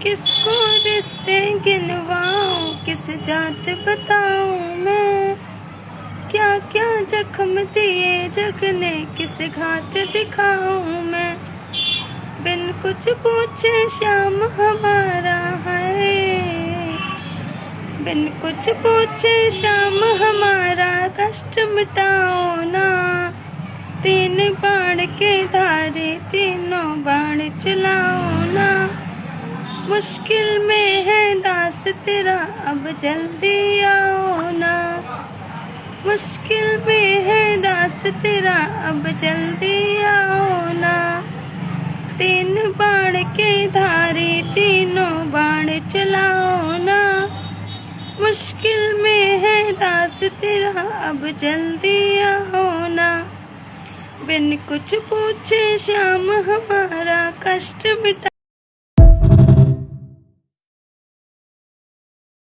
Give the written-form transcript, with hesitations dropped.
किसको रिश्ते गिनवाऊं, किस जात बताऊं मैं। क्या क्या जख्म दिए जग ने, किस घात दिखाऊं मैं। बिन कुछ पूछे श्याम हमारा है, बिन कुछ पूछे श्याम हमारा कष्ट मिटाओ ना। तीन बाण के धारे तीनों बाण चलाओ ना। मुश्किल में है दास तेरा अब जल्दी आओ ना। मुश्किल में है दास तेरा अब जल्दी आओ ना। तीन बाण के धारे तीनों बाण चलाओ ना। मुश्किल में है दास तेरा अब जल्दी आओ ना। बिन कुछ पूछे श्याम हमारा कष्ट मिटा